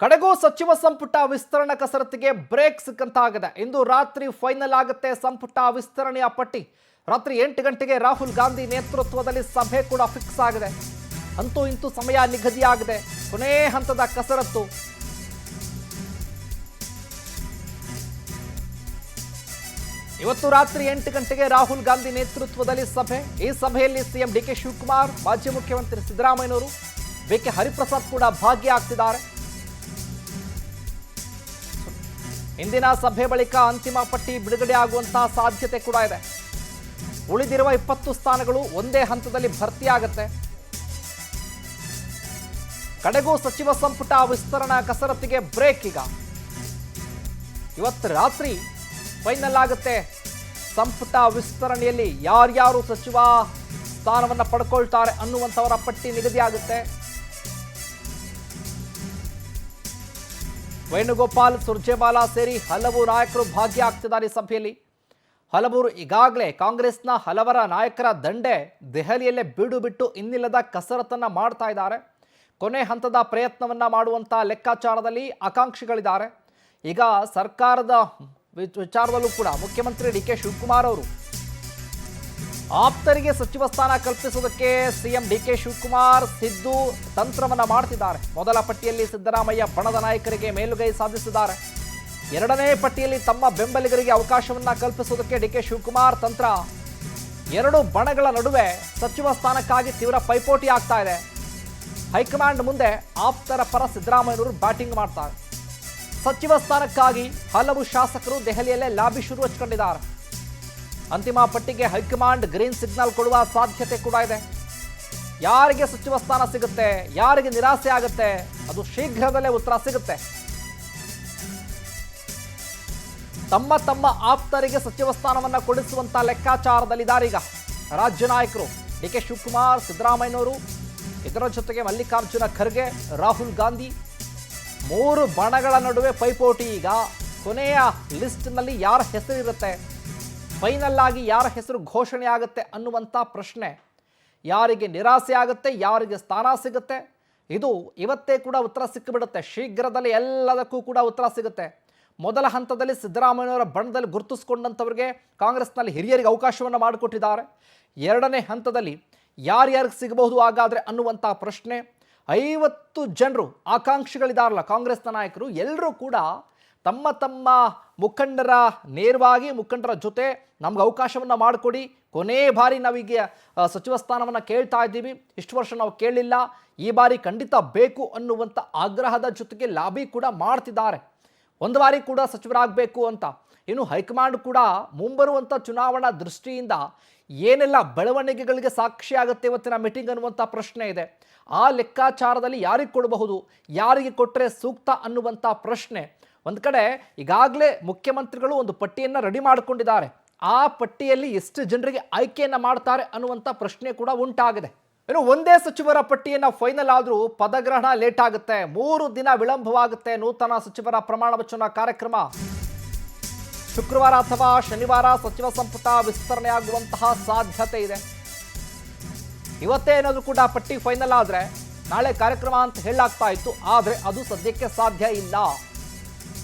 ಕಡೆಗೂ ಸಚಿವ ಸಂಪುಟ ವಿಸ್ತರಣಾ ಕಸರತ್ತಿಗೆ ಬ್ರೇಕ್ ಸಿಕ್ಕಂತಾಗಿದೆ. ಇಂದು ರಾತ್ರಿ ಫೈನಲ್ ಆಗುತ್ತೆ ಸಂಪುಟ ವಿಸ್ತರಣೆಯ ಪಟ್ಟಿ. ರಾತ್ರಿ 8 ಗಂಟೆಗೆ ರಾಹುಲ್ ಗಾಂಧಿ ನೇತೃತ್ವದಲ್ಲಿ ಸಭೆ ಕೂಡ ಫಿಕ್ಸ್ ಆಗಿದೆ. ಅಂತೂ ಇಂತೂ ಸಮಯ ನಿಗದಿಯಾಗಿದೆ. ಕೊನೆ ಹಂತದ ಕಸರತ್ತು. ಇವತ್ತು ರಾತ್ರಿ 8 ಗಂಟೆಗೆ ರಾಹುಲ್ ಗಾಂಧಿ ನೇತೃತ್ವದಲ್ಲಿ ಸಭೆ. ಈ ಸಭೆಯಲ್ಲಿ ಸಿಎಂ ಡಿಕೆ ಶಿವಕುಮಾರ್, ಮಾಜಿ ಮುಖ್ಯಮಂತ್ರಿ ಸಿದ್ದರಾಮಯ್ಯನವರು, ಬಿಕೆ ಹರಿಪ್ರಸಾದ್ ಕೂಡ ಭಾಗಿಯಾಗ್ತಿದ್ದಾರೆ. ಇಂದಿನ ಸಭೆ ಬಳಿಕ ಅಂತಿಮ ಪಟ್ಟಿ ಬಿಡುಗಡೆ ಆಗುವಂತಹ ಸಾಧ್ಯತೆ ಕೂಡ ಇದೆ. ಉಳಿದಿರುವ 20 ಸ್ಥಾನಗಳು ಒಂದೇ ಹಂತದಲ್ಲಿ ಭರ್ತಿಯಾಗುತ್ತೆ. ಕಡೆಗೂ ಸಚಿವ ಸಂಪುಟ ವಿಸ್ತರಣಾ ಕಸರತ್ತಿಗೆ ಬ್ರೇಕ್. ಈಗ ಇವತ್ತು ರಾತ್ರಿ ಫೈನಲ್ ಆಗುತ್ತೆ ಸಂಪುಟ ವಿಸ್ತರಣೆಯಲ್ಲಿ ಯಾರ್ಯಾರು ಸಚಿವ ಸ್ಥಾನವನ್ನು ಪಡ್ಕೊಳ್ತಾರೆ ಅನ್ನುವಂಥವರ ಪಟ್ಟಿ ನಿಗದಿಯಾಗುತ್ತೆ. ವೇಣುಗೋಪಾಲ್, ಸುರ್ಜೇವಾಲಾ ಸೇರಿ ಹಲವು ನಾಯಕರು ಭಾಗಿಯಾಗ್ತಿದ್ದಾರೆ ಈ ಸಭೆಯಲ್ಲಿ. ಹಲವರು ಈಗಾಗಲೇ ಕಾಂಗ್ರೆಸ್ನ ಹಲವರ ನಾಯಕರ ದಂಡೆ ದೆಹಲಿಯಲ್ಲೇ ಬೀಡು ಬಿಟ್ಟು ಇನ್ನಿಲ್ಲದ ಕಸರತ್ತನ್ನು ಮಾಡ್ತಾ ಇದ್ದಾರೆ. ಕೊನೆ ಹಂತದ ಪ್ರಯತ್ನವನ್ನ ಮಾಡುವಂಥ ಲೆಕ್ಕಾಚಾರದಲ್ಲಿ ಆಕಾಂಕ್ಷಿಗಳಿದ್ದಾರೆ. ಈಗ ಸರ್ಕಾರದ ವಿಚಾರದಲ್ಲೂ ಕೂಡ ಮುಖ್ಯಮಂತ್ರಿ ಡಿಕೆ ಶಿವಕುಮಾರ್ ಅವರು ಆಪ್ತರಿಗೆ ಸಚಿವ ಸ್ಥಾನ ಕಲ್ಪಿಸುವುದಕ್ಕೆ ಸಿಎಂ ಡಿಕೆ ಶಿವಕುಮಾರ್ ಸಿದ್ದು ತಂತ್ರವನ್ನ ಮಾಡ್ತಿದ್ದಾರೆ. ಮೊದಲ ಪಟ್ಟಿಯಲ್ಲಿ ಸಿದ್ದರಾಮಯ್ಯ ಬಣದ ನಾಯಕರಿಗೆ ಮೇಲುಗೈ ಸಾಧಿಸಿದ್ದಾರೆ. ಎರಡನೇ ಪಟ್ಟಿಯಲ್ಲಿ ತಮ್ಮ ಬೆಂಬಲಿಗರಿಗೆ ಅವಕಾಶವನ್ನ ಕಲ್ಪಿಸುವುದಕ್ಕೆ ಡಿಕೆ ಶಿವಕುಮಾರ್ ತಂತ್ರ. ಎರಡು ಬಣಗಳ ನಡುವೆ ಸಚಿವ ಸ್ಥಾನಕ್ಕಾಗಿ ತೀವ್ರ ಪೈಪೋಟಿ ಆಗ್ತಾ ಇದೆ. ಹೈಕಮಾಂಡ್ ಮುಂದೆ ಆಪ್ತರ ಪರ ಸಿದ್ದರಾಮಯ್ಯನವರು ಬ್ಯಾಟಿಂಗ್ ಮಾಡ್ತಾರೆ. ಸಚಿವ ಸ್ಥಾನಕ್ಕಾಗಿ ಹಲವು ಶಾಸಕರು ದೆಹಲಿಯಲ್ಲೇ ಲಾಬಿ ಶುರು ಹಚ್ಕೊಂಡಿದ್ದಾರೆ. ಅಂತಿಮ ಪಟ್ಟಿಗೆ ಹೈಕಮಾಂಡ್ ಗ್ರೀನ್ ಸಿಗ್ನಲ್ ಕೊಡುವ ಸಾಧ್ಯತೆ ಕೂಡ ಇದೆ. ಯಾರಿಗೆ ಸಚಿವ ಸ್ಥಾನ ಸಿಗುತ್ತೆ, ಯಾರಿಗೆ ನಿರಾಸೆ ಆಗುತ್ತೆ, ಅದು ಶೀಘ್ರದಲ್ಲೇ ಉತ್ತರ ಸಿಗುತ್ತೆ. ತಮ್ಮ ತಮ್ಮ ಆಪ್ತರಿಗೆ ಸಚಿವ ಸ್ಥಾನವನ್ನು ಕೊಡಿಸುವಂತ ಲೆಕ್ಕಾಚಾರದಲ್ಲಿದ್ದಾರೆ ಈಗ ರಾಜ್ಯ ನಾಯಕರು. ಡಿಕೆ ಶಿವಕುಮಾರ್, ಸಿದ್ದರಾಮಯ್ಯನವರು, ಇದರ ಜೊತೆಗೆ ಮಲ್ಲಿಕಾರ್ಜುನ ಖರ್ಗೆ, ರಾಹುಲ್ ಗಾಂಧಿ. ಮೂರು ಬಣಗಳ ನಡುವೆ ಪೈಪೋಟಿ. ಈಗ ಕೊನೆಯ ಲಿಸ್ಟ್ನಲ್ಲಿ ಯಾರ ಹೆಸರಿರುತ್ತೆ, ಫೈನಲ್ ಆಗಿ ಯಾರ ಹೆಸರು ಘೋಷಣೆ ಆಗುತ್ತೆ ಅನ್ನುವಂಥ ಪ್ರಶ್ನೆ. ಯಾರಿಗೆ ನಿರಾಸೆ ಆಗುತ್ತೆ, ಯಾರಿಗೆ ಸ್ಥಾನ ಸಿಗುತ್ತೆ, ಇದು ಇವತ್ತೇ ಕೂಡ ಉತ್ತರ ಸಿಕ್ಕಿಬಿಡುತ್ತೆ. ಶೀಘ್ರದಲ್ಲಿ ಎಲ್ಲದಕ್ಕೂ ಕೂಡ ಉತ್ತರ ಸಿಗುತ್ತೆ. ಮೊದಲ ಹಂತದಲ್ಲಿ ಸಿದ್ದರಾಮಯ್ಯನವರ ಬಣದಲ್ಲಿ ಗುರುತಿಸಿಕೊಂಡಂಥವ್ರಿಗೆ ಕಾಂಗ್ರೆಸ್ನಲ್ಲಿ ಹಿರಿಯರಿಗೆ ಅವಕಾಶವನ್ನು ಮಾಡಿಕೊಟ್ಟಿದ್ದಾರೆ. ಎರಡನೇ ಹಂತದಲ್ಲಿ ಯಾರ್ಯಾರಿಗೆ ಸಿಗಬಹುದು ಹಾಗಾದರೆ ಅನ್ನುವಂಥ ಪ್ರಶ್ನೆ. 50 ಜನರು ಆಕಾಂಕ್ಷಿಗಳಿದಾರಲ್ಲ ಕಾಂಗ್ರೆಸ್ನ ನಾಯಕರು, ಎಲ್ಲರೂ ಕೂಡ ತಮ್ಮ ತಮ್ಮ ಮುಖಂಡರ ನೇರವಾಗಿ ಮುಖಂಡರ ಜೊತೆ ನಮ್ಗೆ ಅವಕಾಶವನ್ನು ಮಾಡಿಕೊಡಿ, ಕೊನೆ ಬಾರಿ ನಾವೀಗ ಸಚಿವ ಸ್ಥಾನವನ್ನು ಕೇಳ್ತಾ ಇದ್ದೀವಿ, ಇಷ್ಟು ವರ್ಷ ನಾವು ಕೇಳಲಿಲ್ಲ, ಈ ಬಾರಿ ಖಂಡಿತ ಬೇಕು ಅನ್ನುವಂಥ ಆಗ್ರಹದ ಜೊತೆಗೆ ಲಾಬಿ ಕೂಡ ಮಾಡ್ತಿದ್ದಾರೆ. ಒಂದು ಬಾರಿ ಕೂಡ ಸಚಿವರಾಗಬೇಕು ಅಂತ. ಇನ್ನು ಹೈಕಮಾಂಡ್ ಕೂಡ ಮುಂಬರುವಂಥ ಚುನಾವಣಾ ದೃಷ್ಟಿಯಿಂದ ಏನೆಲ್ಲ ಬೆಳವಣಿಗೆಗಳಿಗೆ ಸಾಕ್ಷಿಯಾಗುತ್ತೆ ಇವತ್ತಿನ ಮೀಟಿಂಗ್ ಅನ್ನುವಂಥ ಪ್ರಶ್ನೆ ಇದೆ. ಆ ಲೆಕ್ಕಾಚಾರದಲ್ಲಿ ಯಾರಿಗೆ ಕೊಡಬಹುದು, ಯಾರಿಗೆ ಕೊಟ್ಟರೆ ಸೂಕ್ತ ಅನ್ನುವಂಥ ಪ್ರಶ್ನೆ. ಒಂದು ಕಡೆ ಈಗಾಗಲೇ ಮುಖ್ಯಮಂತ್ರಿಗಳು ಒಂದು ಪಟ್ಟಿಯನ್ನು ರೆಡಿ ಮಾಡಿಕೊಂಡಿದ್ದಾರೆ. ಆ ಪಟ್ಟಿಯಲ್ಲಿ ಎಷ್ಟು ಜನರಿಗೆ ಆಯ್ಕೆಯನ್ನು ಮಾಡ್ತಾರೆ ಅನ್ನುವಂಥ ಪ್ರಶ್ನೆ ಕೂಡ ಉಂಟಾಗಿದೆ. ಇನ್ನು ಒಂದೇ ಸಚಿವರ ಪಟ್ಟಿಯನ್ನು ಫೈನಲ್ ಆದರೂ ಪದಗ್ರಹಣ ಲೇಟ್ ಆಗುತ್ತೆ. 3 ದಿನ ವಿಳಂಬವಾಗುತ್ತೆ. ನೂತನ ಸಚಿವರ ಪ್ರಮಾಣ ವಚನ ಕಾರ್ಯಕ್ರಮ ಶುಕ್ರವಾರ ಅಥವಾ ಶನಿವಾರ ಸಚಿವ ಸಂಪುಟ ವಿಸ್ತರಣೆ ಆಗುವಂತಹ ಸಾಧ್ಯತೆ ಇದೆ. ಇವತ್ತೇ ಏನಾದರೂ ಕೂಡ ಪಟ್ಟಿ ಫೈನಲ್ ಆದರೆ ನಾಳೆ ಕಾರ್ಯಕ್ರಮ ಅಂತ ಹೇಳಲಾಗ್ತಾ ಇತ್ತು. ಆದರೆ ಅದು ಸದ್ಯಕ್ಕೆ ಸಾಧ್ಯ ಇಲ್ಲ.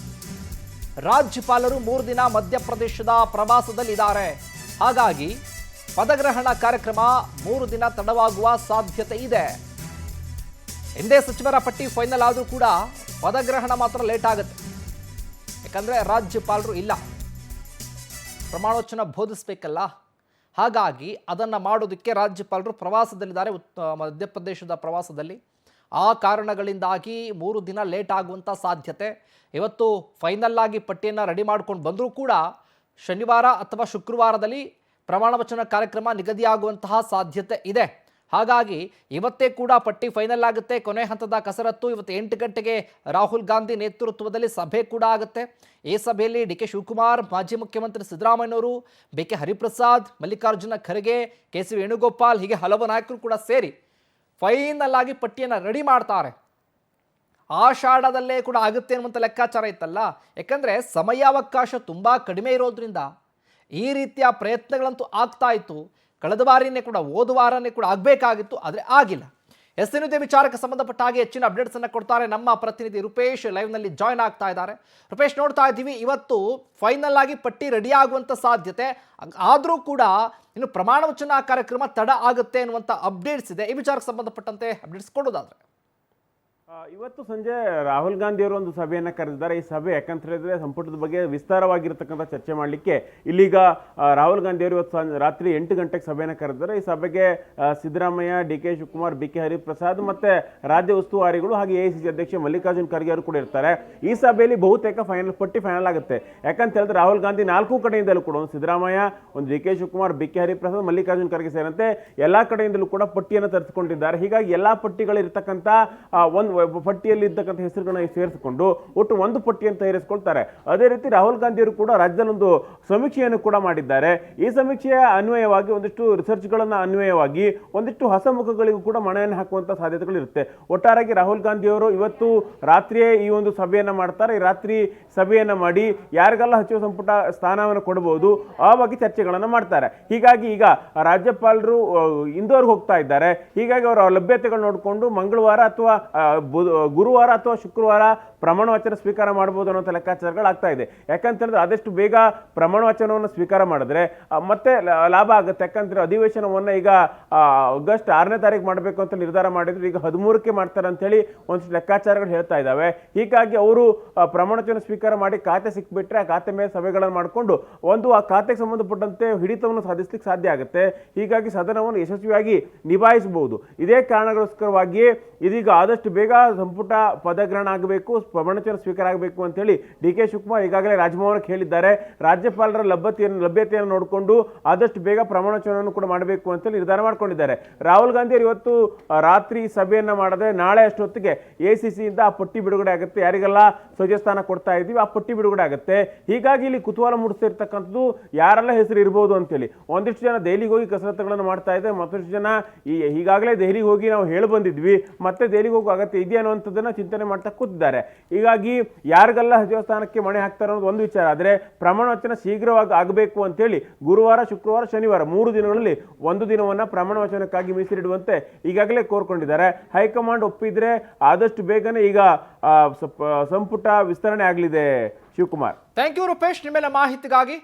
ರಾಜ್ಯಪಾಲರು 3 ದಿನ ಮಧ್ಯಪ್ರದೇಶದ ಪ್ರವಾಸದಲ್ಲಿದ್ದಾರೆ. ಹಾಗಾಗಿ ಪದಗ್ರಹಣ ಕಾರ್ಯಕ್ರಮ 3 ದಿನ ತಡವಾಗುವ ಸಾಧ್ಯತೆ ಇದೆ. ಹಿಂದೆ ಸಚಿವರ ಪಟ್ಟಿ ಫೈನಲ್ ಆದರೂ ಕೂಡ ಪದಗ್ರಹಣ ಮಾತ್ರ ಲೇಟ್ ಆಗುತ್ತೆ. ಯಾಕಂದರೆ ರಾಜ್ಯಪಾಲರು ಇಲ್ಲ, ಪ್ರಮಾಣವಚನ ಬೋಧಿಸಬೇಕಲ್ಲ. ಹಾಗಾಗಿ ಅದನ್ನು ಮಾಡೋದಕ್ಕೆ ರಾಜ್ಯಪಾಲರು ಪ್ರವಾಸದಲ್ಲಿದ್ದಾರೆ, ಮಧ್ಯಪ್ರದೇಶದ ಪ್ರವಾಸದಲ್ಲಿ. ಆ ಕಾರಣಗಳಿಂದಾಗಿ 3 ದಿನ ಲೇಟ್ ಆಗುವಂಥ ಸಾಧ್ಯತೆ. ಇವತ್ತು ಫೈನಲ್ ಆಗಿ ಪಟ್ಟಿಯನ್ನು ರೆಡಿ ಮಾಡ್ಕೊಂಡು ಬಂದರೂ ಕೂಡ ಶನಿವಾರ ಅಥವಾ ಶುಕ್ರವಾರದಲ್ಲಿ ಪ್ರಮಾಣ ವಚನ ಕಾರ್ಯಕ್ರಮ ನಿಗದಿಯಾಗುವಂತಹ ಸಾಧ್ಯತೆ ಇದೆ. ಹಾಗಾಗಿ ಇವತ್ತೇ ಕೂಡ ಪಟ್ಟಿ ಫೈನಲ್ ಆಗುತ್ತೆ. ಕೊನೆ ಹಂತದ ಕಸರತ್ತು. ಇವತ್ತು 8 ಗಂಟೆಗೆ ರಾಹುಲ್ ಗಾಂಧಿ ನೇತೃತ್ವದಲ್ಲಿ ಸಭೆ ಕೂಡ ಆಗುತ್ತೆ. ಈ ಸಭೆಯಲ್ಲಿ ಡಿಕೆ ಶಿವಕುಮಾರ್, ಮಾಜಿ ಮುಖ್ಯಮಂತ್ರಿ ಸಿದ್ದರಾಮಯ್ಯನವರು, ಬಿಕೆ ಹರಿಪ್ರಸಾದ್, ಮಲ್ಲಿಕಾರ್ಜುನ ಖರ್ಗೆ, ಕೆ.ಸಿ. ವೇಣುಗೋಪಾಲ್, ಹೀಗೆ ಹಲವು ನಾಯಕರು ಕೂಡ ಸೇರಿ ಫೈನಲ್ ಆಗಿ ಪಟ್ಟಿಯನ್ನು ರೆಡಿ ಮಾಡ್ತಾರೆ. ಆಷಾಢದಲ್ಲೇ ಕೂಡ ಆಗುತ್ತೆ ಅನ್ನುವಂಥ ಲೆಕ್ಕಾಚಾರ ಇತ್ತಲ್ಲ. ಯಾಕಂದರೆ ಸಮಯಾವಕಾಶ ತುಂಬ ಕಡಿಮೆ ಇರೋದ್ರಿಂದ ಈ ರೀತಿಯ ಪ್ರಯತ್ನಗಳಂತೂ ಆಗ್ತಾ ಇತ್ತು. ಕಳೆದ ಬಾರಿನೇ ಕೂಡ, ಹೋದ ವಾರನೇ ಕೂಡ ಆಗಬೇಕಾಗಿತ್ತು, ಆದರೆ ಆಗಿಲ್ಲ. ಎಸ್ಎನ್ಯುದೇ ವಿಚಾರಕ್ಕೆ ಸಂಬಂಧಪಟ್ಟ ಹಾಗೆ ಹೆಚ್ಚಿನ ಅಪ್ಡೇಟ್ಸ್ ಅನ್ನು ಕೊಡ್ತಾರೆ ನಮ್ಮ ಪ್ರತಿನಿಧಿ ರೂಪೇಶ್ ಲೈವ್ ನಲ್ಲಿ ಜಾಯ್ನ್ ಆಗ್ತಾ ಇದ್ದಾರೆ. ರೂಪೇಶ್, ನೋಡ್ತಾ ಇದ್ದೀವಿ ಇವತ್ತು ಫೈನಲ್ ಆಗಿ ಪಟ್ಟಿ ರೆಡಿ ಆಗುವಂತ ಸಾಧ್ಯತೆ, ಆದರೂ ಕೂಡ ಇನ್ನು ಪ್ರಮಾಣ ವಚನ ಕಾರ್ಯಕ್ರಮ ತಡ ಆಗುತ್ತೆ ಅನ್ನುವಂಥ ಅಪ್ಡೇಟ್ಸ್ ಇದೆ. ಈ ವಿಚಾರಕ್ಕೆ ಸಂಬಂಧಪಟ್ಟಂತೆ ಅಪ್ಡೇಟ್ಸ್ ಕೊಡೋದಾದ್ರೆ ಇವತ್ತು ಸಂಜೆ ರಾಹುಲ್ ಗಾಂಧಿ ಅವರು ಒಂದು ಸಭೆಯನ್ನು ಕರೆದಿದ್ದಾರೆ. ಈ ಸಭೆ ಯಾಕಂತ ಹೇಳಿದ್ರೆ ಸಂಪುಟದ ಬಗ್ಗೆ ವಿಸ್ತಾರವಾಗಿರ್ತಕ್ಕಂಥ ಚರ್ಚೆ ಮಾಡಲಿಕ್ಕೆ ಇಲ್ಲಿಗ ರಾಹುಲ್ ಗಾಂಧಿ ಅವರು ಇವತ್ತು ರಾತ್ರಿ 8 ಗಂಟೆಗೆ ಸಭೆಯನ್ನು ಕರೆದಿದ್ದಾರೆ. ಈ ಸಭೆಗೆ Siddaramaiah, D K Shivakumar, B K Hariprasad ಮತ್ತೆ ರಾಜ್ಯ ಉಸ್ತುವಾರಿಗಳು ಹಾಗೆ ಎಐಸಿಸಿ ಅಧ್ಯಕ್ಷ ಮಲ್ಲಿಕಾರ್ಜುನ್ ಖರ್ಗೆ ಅವರು ಕೂಡ ಇರ್ತಾರೆ. ಈ ಸಭೆಯಲ್ಲಿ ಬಹುತೇಕ ಪಟ್ಟಿ ಫೈನಲ್ ಆಗುತ್ತೆ. ಯಾಕಂತ ಹೇಳಿದ್ರೆ ರಾಹುಲ್ ಗಾಂಧಿ 4 ಕಡೆಯಿಂದಲೂ ಕೂಡ, ಒಂದು ಸಿದ್ದರಾಮಯ್ಯ, ಒಂದು D K Shivakumar, B K Hariprasad, Mallikarjun Kharge ಸೇರಿದಂತೆ ಎಲ್ಲಾ ಕಡೆಯಿಂದಲೂ ಕೂಡ ಪಟ್ಟಿಯನ್ನು ತರಿಸಿಕೊಂಡಿದ್ದಾರೆ. ಹೀಗಾಗಿ ಎಲ್ಲಾ ಪಟ್ಟಿಗಳಿರ್ತಕ್ಕಂಥ ಒಂದು ಪಟ್ಟಿಯಲ್ಲಿ ಇರ್ತಕ್ಕಂಥ ಹೆಸರುಗಳನ್ನ ಸೇರಿಸಿಕೊಂಡು ಒಟ್ಟು ಒಂದು ಪಟ್ಟಿಯನ್ನು ತಯಾರಿಸಿಕೊಳ್ತಾರೆ. ಅದೇ ರೀತಿ ರಾಹುಲ್ ಗಾಂಧಿ ಅವರು ಕೂಡ ರಾಜ್ಯದಲ್ಲಿ ಒಂದು ಸಮೀಕ್ಷೆಯನ್ನು ಕೂಡ ಮಾಡಿದ್ದಾರೆ. ಈ ಸಮೀಕ್ಷೆಯ ಅನ್ವಯವಾಗಿ ಒಂದಿಷ್ಟು ರಿಸರ್ಚ್ಗಳನ್ನ ಅನ್ವಯವಾಗಿ ಒಂದಿಷ್ಟು ಹೊಸ ಮುಖಗಳಿಗೂ ಕೂಡ ಮಣೆಯನ್ನು ಹಾಕುವಂತ ಸಾಧ್ಯತೆಗಳಿರುತ್ತೆ. ಒಟ್ಟಾರೆಯಾಗಿ ರಾಹುಲ್ ಗಾಂಧಿ ಅವರು ಇವತ್ತು ರಾತ್ರಿಯೇ ಈ ಒಂದು ಸಭೆಯನ್ನ ಮಾಡ್ತಾರೆ. ಈ ರಾತ್ರಿ ಸಭೆಯನ್ನ ಮಾಡಿ ಯಾರಿಗೆಲ್ಲ ಸಚಿವ ಸಂಪುಟ ಸ್ಥಾನವನ್ನು ಕೊಡಬಹುದು ಆ ಬಗ್ಗೆ ಚರ್ಚೆಗಳನ್ನ ಮಾಡ್ತಾರೆ. ಹೀಗಾಗಿ ಈಗ ರಾಜ್ಯಪಾಲರು ಇಂದೋರ್ಗೆ ಹೋಗ್ತಾ ಇದ್ದಾರೆ. ಹೀಗಾಗಿ ಅವರ ಲಭ್ಯತೆಗಳು ನೋಡಿಕೊಂಡು ಮಂಗಳವಾರ ಅಥವಾ ಗುರುವಾರ ಅಥವಾ ಶುಕ್ರವಾರ ಪ್ರಮಾಣ ವಚನ ಸ್ವೀಕಾರ ಮಾಡಬಹುದು ಅನ್ನೋ ಲೆಕ್ಕಾಚಾರಗಳು ಆಗ್ತಾ ಇದೆ. ಯಾಕಂತ ಹೇಳಿದ್ರೆ ಆದಷ್ಟು ಬೇಗ ಪ್ರಮಾಣ ವಚನವನ್ನು ಸ್ವೀಕಾರ ಮಾಡಿದ್ರೆ ಮತ್ತೆ ಲಾಭ ಆಗುತ್ತೆ. ಯಾಕಂದ್ರೆ ಅಧಿವೇಶನವನ್ನ ಈಗ ಆಗಸ್ಟ್ 6ನೇ ತಾರೀಕು ಮಾಡಬೇಕು ಅಂತ ನಿರ್ಧಾರ ಮಾಡಿದ್ರು. ಈಗ 13ಕ್ಕೆ ಮಾಡ್ತಾರೆ ಅಂತ ಹೇಳಿ ಒಂದಿಷ್ಟು ಲೆಕ್ಕಾಚಾರಗಳು ಹೇಳ್ತಾ ಇದ್ದಾವೆ. ಹೀಗಾಗಿ ಅವರು ಪ್ರಮಾಣ ವಚನ ಸ್ವೀಕಾರ ಮಾಡಿ ಖಾತೆ ಸಿಕ್ಬಿಟ್ರೆ ಆ ಖಾತೆ ಮೇಲೆ ಸಭೆಗಳನ್ನು ಮಾಡಿಕೊಂಡು ಆ ಖಾತೆಗೆ ಸಂಬಂಧಪಟ್ಟಂತೆ ಹಿಡಿತವನ್ನು ಸಾಧಿಸಲಿಕ್ಕೆ ಸಾಧ್ಯ ಆಗುತ್ತೆ. ಹೀಗಾಗಿ ಸದನವನ್ನು ಯಶಸ್ವಿಯಾಗಿ ನಿಭಾಯಿಸಬಹುದು. ಇದೇ ಕಾರಣಗೋಸ್ಕರವಾಗಿ ಇದೀಗ ಆದಷ್ಟು ಬೇಗ ಸಂಪುಟ ಪದಗ್ರಹಣ ಆಗಬೇಕು, ಪ್ರಮಾಣವಚನ ಸ್ವೀಕಾರ ಆಗಬೇಕು ಅಂತ ಹೇಳಿ ಡಿ ಕೆ ಶಿವಕುಮಾರ್ ಈಗಾಗಲೇ ರಾಜಭವನಕ್ಕೆ ಹೇಳಿದ್ದಾರೆ. ರಾಜ್ಯಪಾಲರ ಲಭ್ಯತೆಯನ್ನು ನೋಡಿಕೊಂಡು ಆದಷ್ಟು ಬೇಗ ಪ್ರಮಾಣವಚನವನ್ನು ಕೂಡ ಮಾಡಬೇಕು ಅಂತ ಹೇಳಿ ನಿರ್ಧಾರ ಮಾಡಿಕೊಂಡಿದ್ದಾರೆ. ರಾಹುಲ್ ಗಾಂಧಿ ಅವರು ಇವತ್ತು ರಾತ್ರಿ ಸಭೆಯನ್ನ ಮಾಡಿದ್ರೆ ನಾಳೆ ಅಷ್ಟೊತ್ತಿಗೆ ಎಸಿಸಿಯಿಂದ ಆ ಪಟ್ಟಿ ಬಿಡುಗಡೆ ಆಗುತ್ತೆ. ಯಾರಿಗೆಲ್ಲ ಸಚಿವ ಸ್ಥಾನ ಕೊಡ್ತಾ ಇದ್ದೀವಿ ಆ ಪಟ್ಟಿ ಬಿಡುಗಡೆ ಆಗುತ್ತೆ. ಹೀಗಾಗಿ ಇಲ್ಲಿ ಕುತೂಹಲ ಮೂಡಿಸ್ತಿರ್ತಕ್ಕಂಥದ್ದು ಯಾರೆಲ್ಲ ಹೆಸರು ಇರ್ಬೋದು ಅಂತೇಳಿ. ಒಂದಿಷ್ಟು ಜನ ದೆಹಲಿಗೆ ಹೋಗಿ ಕಸರತ್ತುಗಳನ್ನು ಮಾಡ್ತಾ ಇದ್ದಾರೆ, ಮತ್ತಷ್ಟು ಜನ ಈಗಾಗಲೇ ದೆಹಲಿಗೆ ಹೋಗಿ ನಾವು ಹೇಳಿ ಬಂದಿದ್ವಿ, ಮತ್ತೆ ದೆಹಲಿಗೆ ಹೋಗುವ ಅಗತ್ಯ ಇದೆಯಾ ಅನ್ನುವಂಥದ್ದನ್ನ ಚಿಂತನೆ ಮಾಡ್ತಾ ಕೂತಿದ್ದಾರೆ. ಹೀಗಾಗಿ ಯಾರಿಗೆಲ್ಲ ಸಚಿವ ಸ್ಥಾನಕ್ಕೆ ಮಣೆ ಹಾಕ್ತಾರೆ ಅನ್ನೋದು ಒಂದು ವಿಚಾರ. ಆದರೆ ಪ್ರಮಾಣ ವಚನ ಶೀಘ್ರವಾಗಿ ಆಗಬೇಕು ಅಂತೇಳಿ ಗುರುವಾರ, ಶುಕ್ರವಾರ, ಶನಿವಾರ 3 ದಿನಗಳಲ್ಲಿ ಒಂದು ದಿನವನ್ನ ಪ್ರಮಾಣ ವಚನಕ್ಕಾಗಿ ಮೀಸಲಿಡುವಂತೆ ಈಗಾಗಲೇ ಕೋರ್ಕೊಂಡಿದ್ದಾರೆ. ಹೈಕಮಾಂಡ್ ಒಪ್ಪಿದ್ರೆ ಆದಷ್ಟು ಬೇಗನೆ ಈಗ ಸಂಪುಟ ವಿಸ್ತರಣೆ ಆಗಲಿದೆ. ಶಿವಕುಮಾರ್, ಥ್ಯಾಂಕ್ ಯು ರೂಪೇಶ್, ನಿಮ್ಮೆಲ್ಲ ಮಾಹಿತಿಗಾಗಿ.